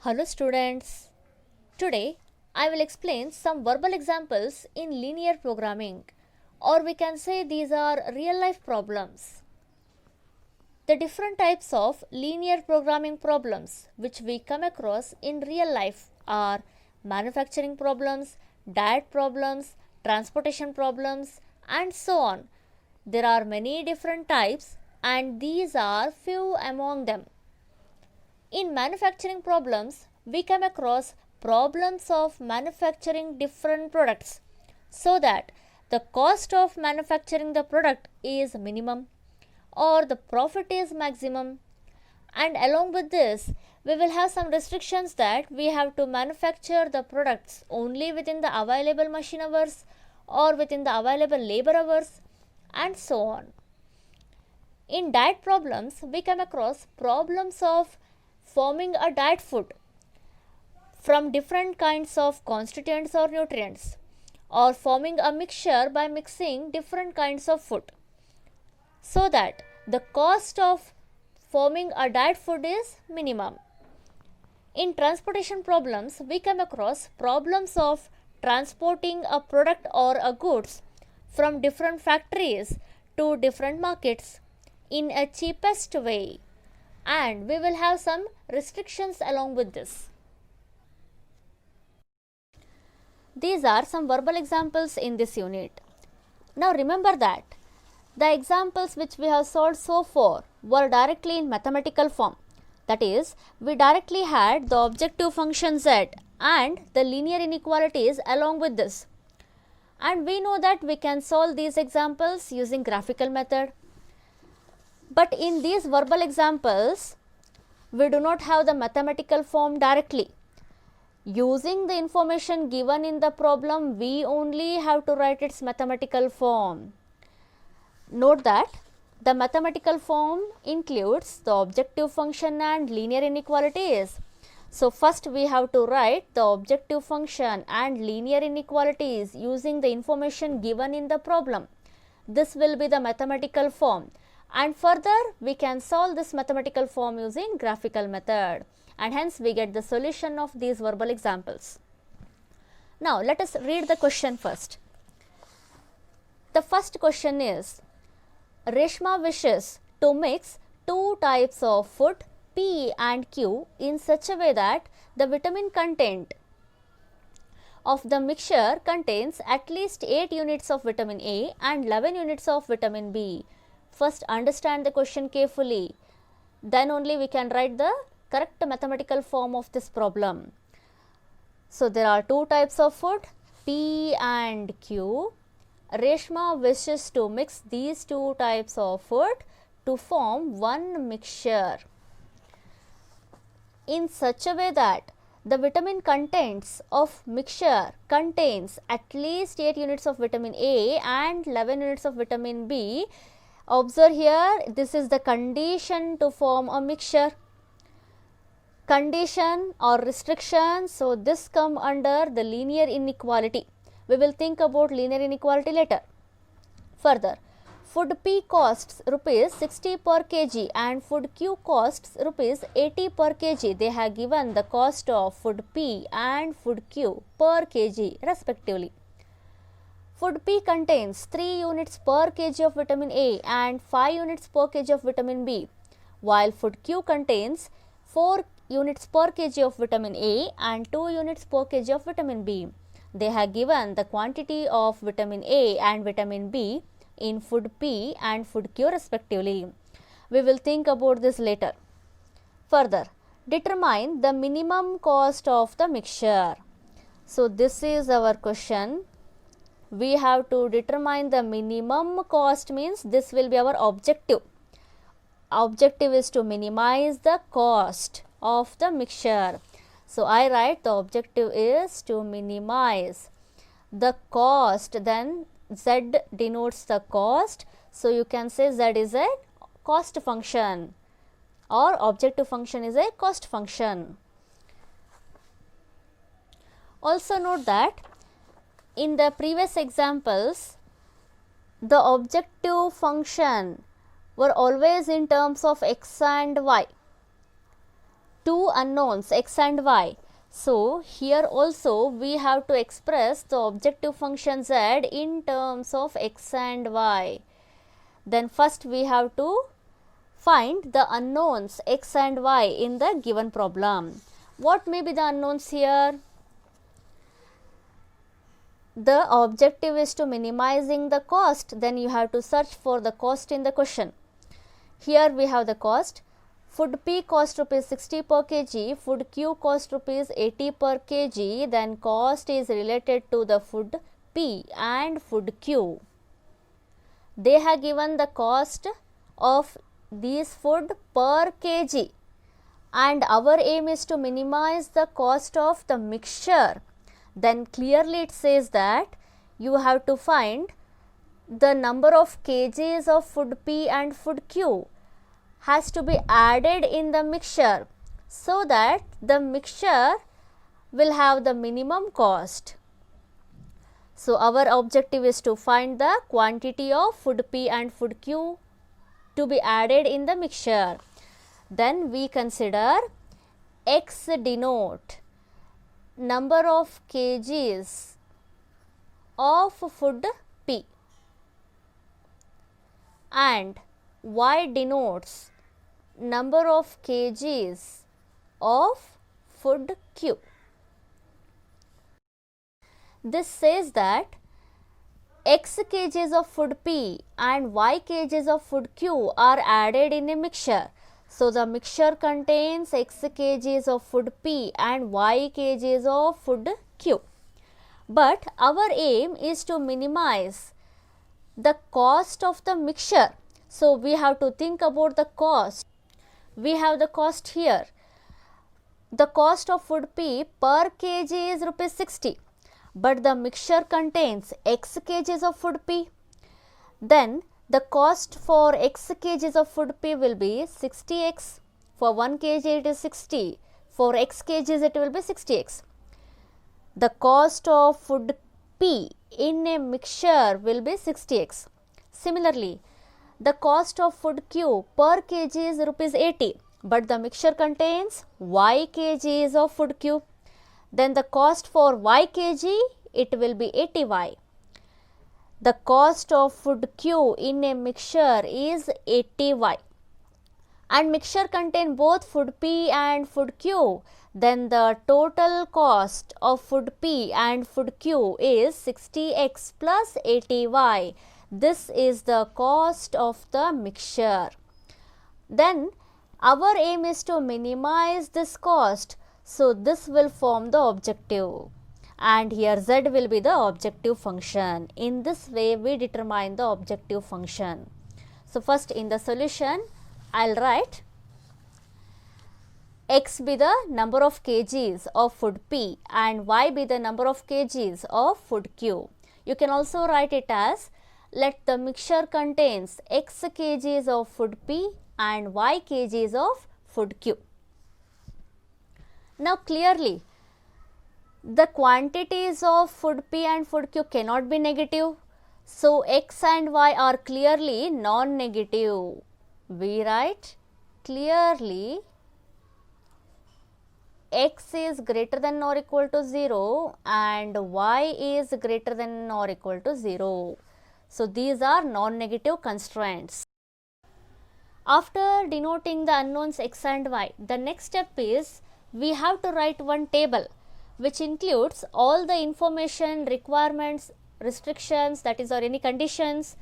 Hello students. Today I will explain some verbal examples in linear programming, or we can say these are real life problems. The different types of linear programming problems which we come across in real life are manufacturing problems, diet problems, transportation problems, and so on. There are many different types and these are few among them. In manufacturing problems, we come across problems of manufacturing different products so that the cost of manufacturing the product is minimum or the profit is maximum, and along with this we will have some restrictions that we have to manufacture the products only within the available machine hours or within the available labor hours and so on. In diet problems, we come across problems of forming a diet food from different kinds of constituents or nutrients, or forming a mixture by mixing different kinds of food, so that the cost of forming a diet food is minimum. In transportation problems, we come across problems of transporting a product or a goods from different factories to different markets in a cheapest way, and we will have some restrictions along with this. These are some verbal examples in this unit. Now remember that the examples which we have solved so far were directly in mathematical form. That is, we directly had the objective function z and the linear inequalities along with this. And we know that we can solve these examples using graphical method. But in these verbal examples, we do not have the mathematical form directly. Using the information given in the problem, we only have to write its mathematical form. Note that the mathematical form includes the objective function and linear inequalities. So first we have to write the objective function and linear inequalities using the information given in the problem. This will be the mathematical form, and further we can solve this mathematical form using graphical method, and hence we get the solution of these verbal examples. Now let us read the question first. The first question is, Reshma wishes to mix two types of food P and Q in such a way that the vitamin content of the mixture contains at least 8 units of vitamin A and 11 units of vitamin B. First understand the question carefully, then only we can write the correct mathematical form of this problem. So there are two types of food, P and Q. Reshma wishes to mix these two types of food to form one mixture in such a way that the vitamin contents of mixture contains at least 8 units of vitamin A and 11 units of vitamin B. Observe here, this is the condition to form a mixture. Condition or restriction, so this come under the linear inequality. We will think about linear inequality later. Further, food P costs rupees 60 per kg and food Q costs rupees 80 per kg. They have given the cost of food P and food Q per kg respectively. Food P contains 3 units per kg of vitamin A and 5 units per kg of vitamin B, while food Q contains 4 units per kg of vitamin A and 2 units per kg of vitamin B. They have given the quantity of vitamin A and vitamin B in food P and food Q respectively. We will think about this later. Further, determine the minimum cost of the mixture. So this is our question. We have to determine the minimum cost, means this will be our objective. Objective is to minimize the cost of the mixture. So I write the objective is to minimize the cost, then Z denotes the cost. So you can say Z is a cost function or objective function is a cost function. Also note that in the previous examples, the objective function were always in terms of x and y. two unknowns x and y. So here also we have to express the objective function z in terms of x and y. Then first we have to find the unknowns x and y in the given problem. What may be the unknowns here? The objective is to minimizing the cost, then you have to search for the cost in the question. Here we have the cost. Food P cost rupees 60 per kg, food Q cost rupees 80 per kg, then cost is related to the food P and food Q. They have given the cost of these food per kg, and our aim is to minimize the cost of the mixture. Then clearly it says that you have to find the number of kgs of food P and food Q has to be added in the mixture so that the mixture will have the minimum cost. So our objective is to find the quantity of food P and food Q to be added in the mixture. Then we consider x denote number of kgs of food P and y denotes number of kgs of food Q. This says that x kgs of food P and y kgs of food Q are added in a mixture. So the mixture contains x kgs of food P and y kgs of food Q. But our aim is to minimize the cost of the mixture. So we have to think about the cost. We have the cost here. The cost of food P per kg is rupees 60, but the mixture contains x kgs of food P. Then the cost for x kgs of food P will be 60x. For 1 kg it is 60. For x kgs it will be 60x. The cost of food P in a mixture will be 60x. Similarly, the cost of food Q per kg is rupees 80, but the mixture contains y kgs of food Q. Then the cost for y kg, it will be 80y. The cost of food Q in a mixture is 80y, and mixture contain both food P and food Q. Then the total cost of food P and food Q is 60x plus 80y. This is the cost of the mixture. Then our aim is to minimize this cost. So this will form the objective, and here z will be the objective function. In this way we determine the objective function. So first in the solution I'll write x be the number of kgs of food P and y be the number of kgs of food Q. You can also write it as let the mixture contains x kgs of food P and y kgs of food Q. Now clearly the quantities of food P and food Q cannot be negative. So x and y are clearly non-negative. We write clearly x is greater than or equal to 0 and y is greater than or equal to 0. So these are non-negative constraints. After denoting the unknowns x and y, the next step is we have to write one table which includes all the information, requirements, restrictions, that is, or any conditions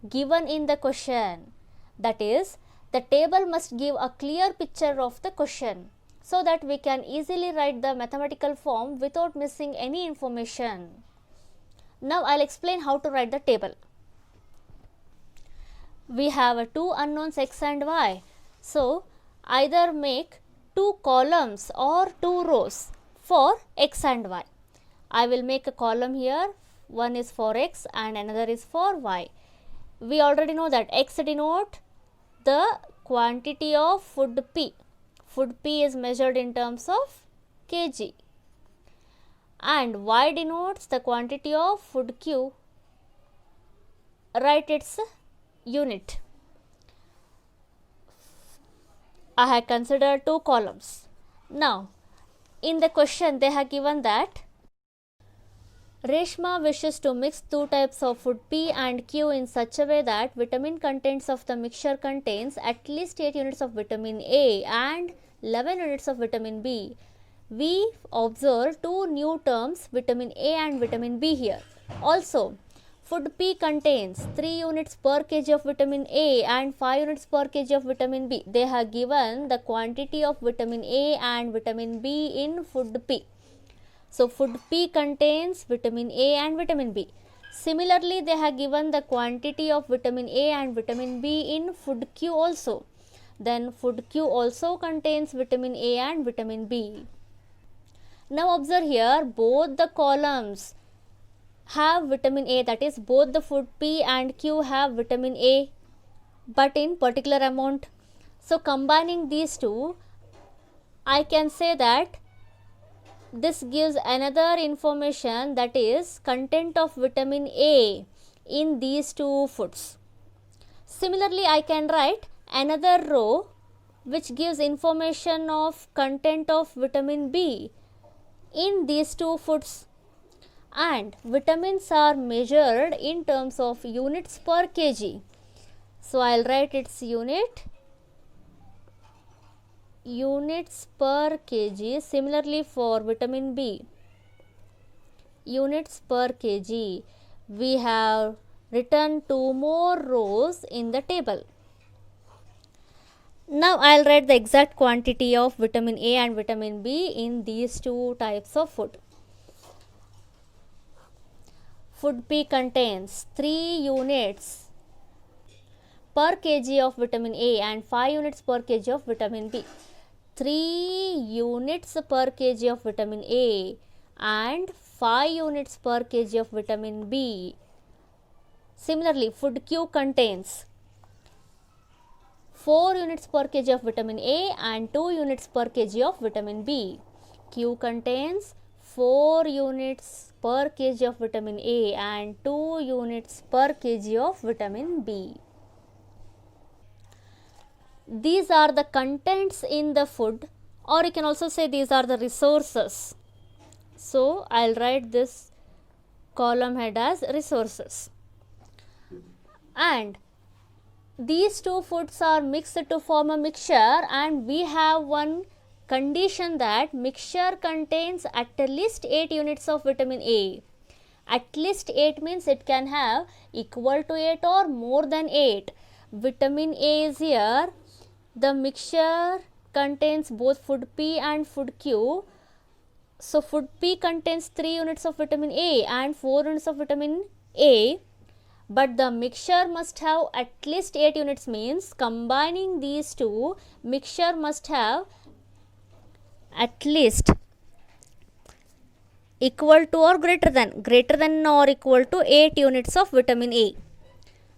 given in the question. That is, the table must give a clear picture of the question so that we can easily write the mathematical form without missing any information. Now I'll explain how to write the table. We have two unknowns x and y. So either make two columns or two rows for x and y. I will make a column here. One is for x and another is for y. We already know that x denote the quantity of food P. Food P is measured in terms of kg. And y denotes the quantity of food Q. Write its unit. I have considered two columns. Now, in the question they have given that Reshma wishes to mix two types of food P and Q in such a way that vitamin contents of the mixture contains at least 8 units of vitamin A and 11 units of vitamin B. We observe two new terms, vitamin A and vitamin B here. Also, food P contains 3 units per kg of vitamin A and 5 units per kg of vitamin B. They have given the quantity of vitamin A and vitamin B in food P. So, food P contains vitamin A and vitamin B. Similarly, they have given the quantity of vitamin A and vitamin B in food Q also. Then, food Q also contains vitamin A and vitamin B. Now, observe here, both the columns have vitamin A, that is, both the food P and Q have vitamin A, but in particular amount. So, combining these two, I can say that this gives another information, that is content of vitamin A in these two foods. Similarly, I can write another row which gives information of content of vitamin B in these two foods, and vitamins are measured in terms of units per kg. So, I will write its units per kg. Similarly, for vitamin B, units per kg, we have written two more rows in the table. Now, I will write the exact quantity of vitamin A and vitamin B in these two types of food. Food P contains 3 units per kg of vitamin A and 5 units per kg of vitamin B. 3 units per kg of vitamin A and 5 units per kg of vitamin B. Similarly, food Q contains 4 units per kg of vitamin A and 2 units per kg of vitamin B. Q contains 4 units per kg of vitamin A and 2 units per kg of vitamin B. These are the contents in the food, or you can also say these are the resources. So, I will write this column head as resources. And these two foods are mixed to form a mixture, and we have one condition that mixture contains at least 8 units of vitamin A. At least 8 means it can have equal to 8 or more than 8. Vitamin A is here. The mixture contains both food P and food Q. So, food P contains 3 units of vitamin A and 4 units of vitamin A. But the mixture must have at least 8 units, means combining these two, mixture must have at least equal to or greater than or equal to 8 units of vitamin A.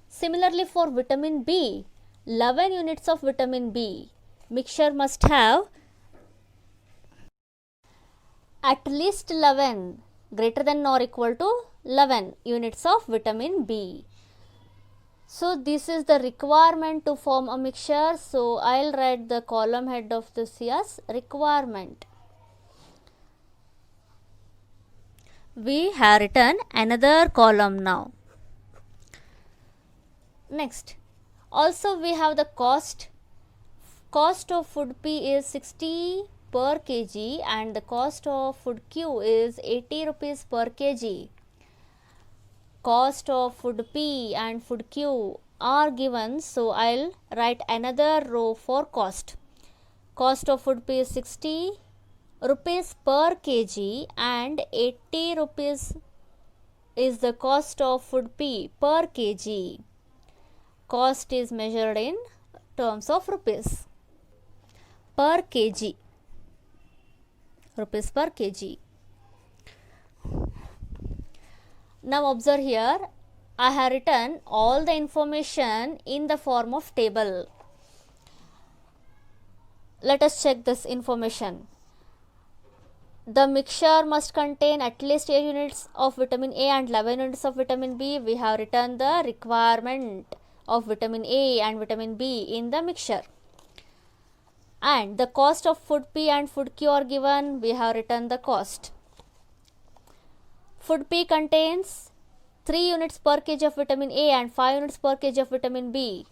Similarly, for vitamin B, 11 units of vitamin B. Mixture must have at least 11, greater than or equal to 11 units of vitamin B. So, this is the requirement to form a mixture. So, I will write the column head of this as requirement. We have written another column now. Next, also we have the cost. Cost of food P is 60 per kg and the cost of food Q is 80 rupees per kg. Cost of food P and food Q are given, so I will write another row for cost. Cost of food P is 60 rupees per kg and 80 rupees is the cost of food P per kg. Cost is measured in terms of rupees per kg. Rupees per kg. Now observe here, I have written all the information in the form of table. Let us check this information. The mixture must contain at least 8 units of vitamin A and 11 units of vitamin B. We have written the requirement of vitamin A and vitamin B in the mixture. and the cost of food P and food Q are given. We have written the cost. Food P contains 3 units per kg of vitamin A and 5 units per kg of vitamin B.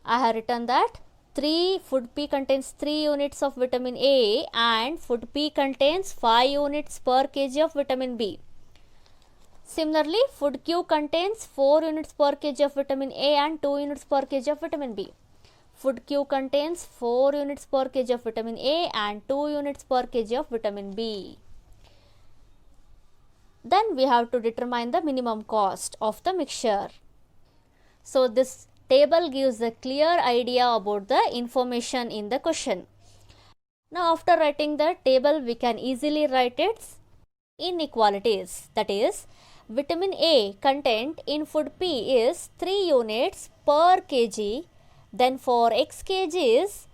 I have written that food P contains 3 units of vitamin A and food P contains 5 units per kg of vitamin B. Similarly, food Q contains 4 units per kg of vitamin A and 2 units per kg of vitamin B. Food Q contains 4 units per kg of vitamin A and 2 units per kg of vitamin B. Then we have to determine the minimum cost of the mixture. So this table gives a clear idea about the information in the question. Now after writing the table, we can easily write its inequalities. That is, vitamin A content in food P is 3 units per kg. Then for x kgs,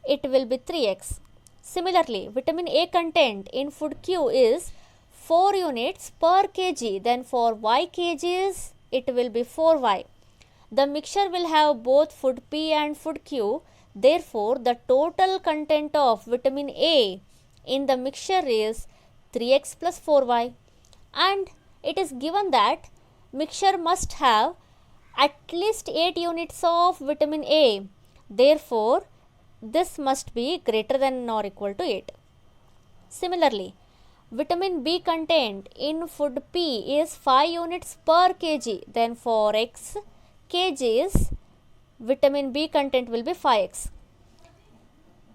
it will be 3x. Similarly, vitamin A content in food Q is 4 units per kg. Then for y kgs, it will be 4y. The mixture will have both food P and food Q. Therefore, the total content of vitamin A in the mixture is 3x plus 4y. And it is given that mixture must have at least 8 units of vitamin A. Therefore, this must be greater than or equal to 8. Similarly, vitamin B content in food P is 5 units per kg. Then for x kgs, vitamin B content will be 5x.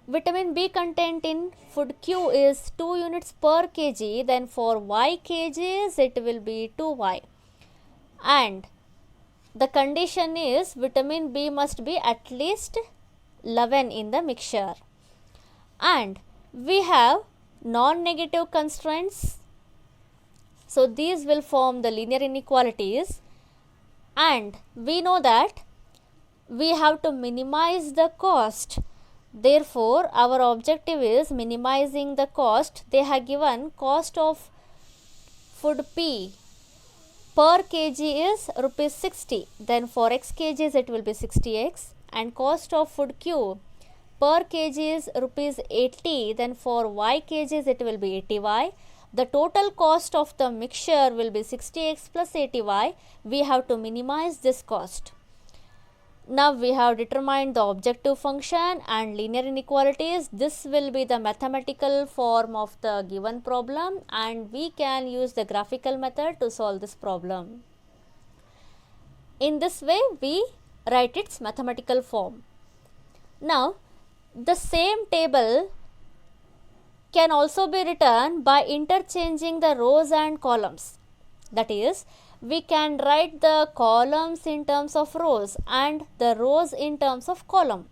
Vitamin B content in food Q is 2 units per kg. Then for y kgs, it will be 2y. And the condition is vitamin B must be at least 11 in the mixture. And we have non-negative constraints. So these will form the linear inequalities. And we know that we have to minimize the cost. Therefore, our objective is minimizing the cost. They have given cost of food P per kg is rupees 60. Then for x kgs, it will be 60x. And cost of food Q per kg is rupees 80. Then for y kgs, it will be 80y. The total cost of the mixture will be 60x plus 80y. We have to minimize this cost. Now we have determined the objective function and linear inequalities. This will be the mathematical form of the given problem, and we can use the graphical method to solve this problem. In this way, we write its mathematical form. Now, the same table can also be written by interchanging the rows and columns. That is, we can write the columns in terms of rows and the rows in terms of column.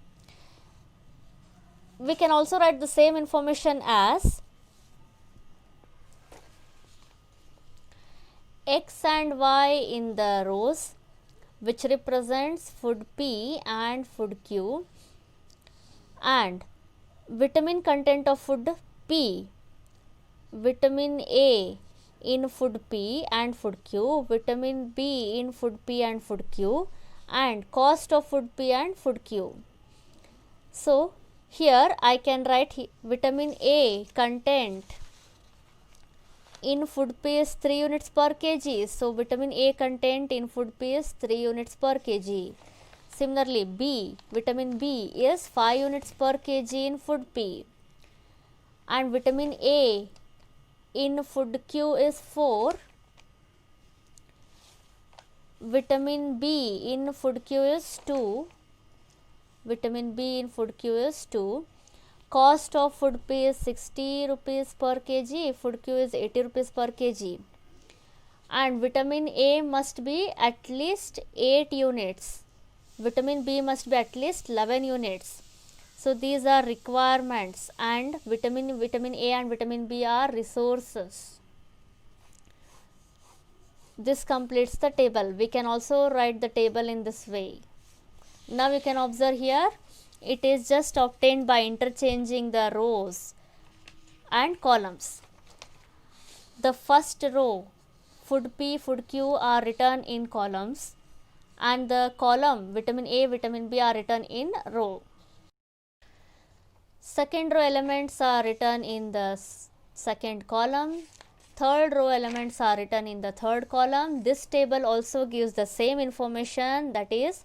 We can also write the same information as x and y in the rows, which represents food P and food Q, and vitamin content of food P, vitamin A in food P and food Q, vitamin B in food P and food Q, and cost of food P and food Q. So here I can write vitamin A content in food P is 3 units per kg. So vitamin A content in food P is 3 units per kg. Similarly, vitamin B is 5 units per kg in food P, and vitamin A in food Q is 4, vitamin B in food Q is 2, vitamin B in food Q is 2, cost of food P is 60 rupees per kg, food Q is 80 rupees per kg, and vitamin A must be at least 8 units, vitamin B must be at least 11 units. So these are requirements, and vitamin A and vitamin B are resources. This completes the table. We can also write the table in this way. Now you can observe here, it is just obtained by interchanging the rows and columns. The first row, food P, food Q are written in columns, and the column vitamin A, vitamin B are written in row. Second row elements are written in the second column. Third row elements are written in the third column. This table also gives the same information, that is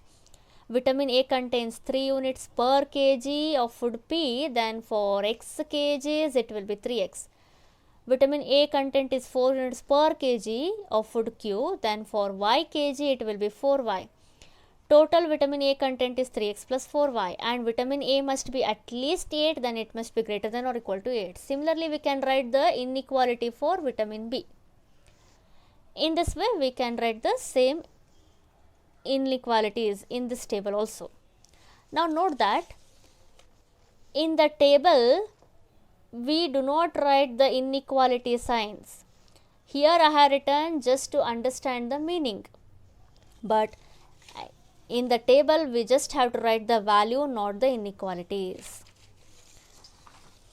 vitamin A contains 3 units per kg of food P, then for X kgs it will be 3x. Vitamin A content is 4 units per kg of food Q, then for Y kg it will be 4y. Total vitamin A content is 3x plus 4y, and vitamin A must be at least 8, then it must be greater than or equal to 8. Similarly, we can write the inequality for vitamin B. In this way, we can write the same inequalities in this table also. Now note that in the table, we do not write the inequality signs. Here I have written just to understand the meaning, but in the table we just have to write the value, not the inequalities.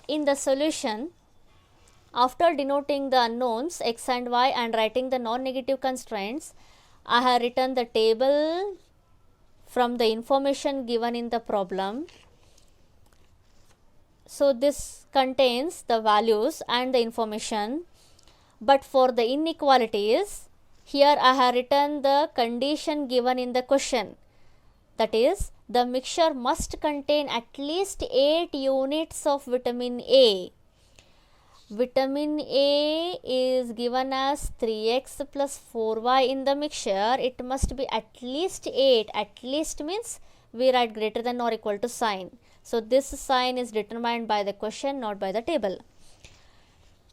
In the solution, after denoting the unknowns x and y and writing the non-negative constraints, I have written the table from the information given in the problem. So this contains the values and the information, but for the inequalities, here I have written the condition given in the question, that is the mixture must contain at least 8 units of vitamin A. Vitamin A is given as 3x plus 4y in the mixture. It must be at least 8. At least means we write greater than or equal to sign. So this sign is determined by the question, not by the table.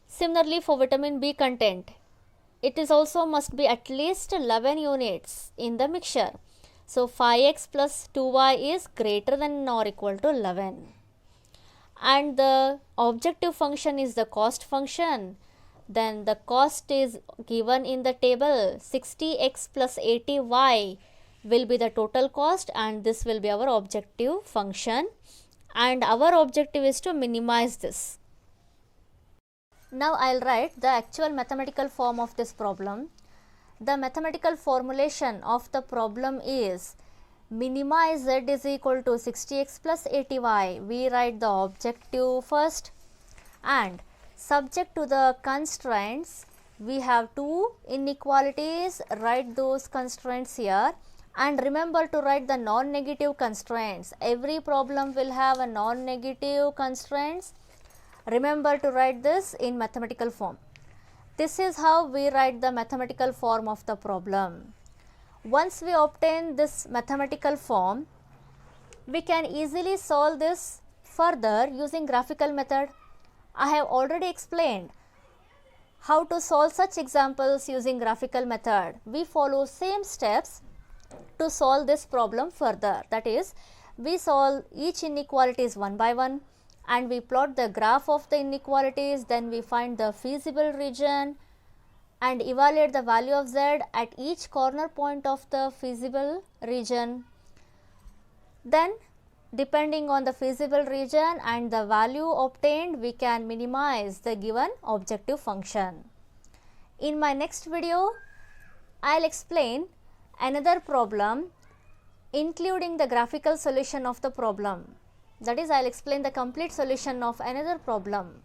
Similarly, for vitamin B content, it is also must be at least 11 units in the mixture. So 5x plus 2y is greater than or equal to 11. And the objective function is the cost function. Then the cost is given in the table, 60x plus 80y will be the total cost, and this will be our objective function, and our objective is to minimize this. Now I will write the actual mathematical form of this problem. The mathematical formulation of the problem is minimize z is equal to 60x plus 80y. We write the objective first, and subject to the constraints, we have two inequalities. Write those constraints here, and remember to write the non-negative constraints. Every problem will have a non-negative constraints. Remember to write this in mathematical form. This is how we write the mathematical form of the problem. Once we obtain this mathematical form, we can easily solve this further using graphical method. I have already explained how to solve such examples using graphical method. We follow same steps to solve this problem further. That is, we solve each inequalities one by one, and we plot the graph of the inequalities. Then we find the feasible region and evaluate the value of z at each corner point of the feasible region. Then depending on the feasible region and the value obtained, we can minimize the given objective function. In my next video, I will explain another problem including the graphical solution of the problem. That is, I will explain the complete solution of another problem.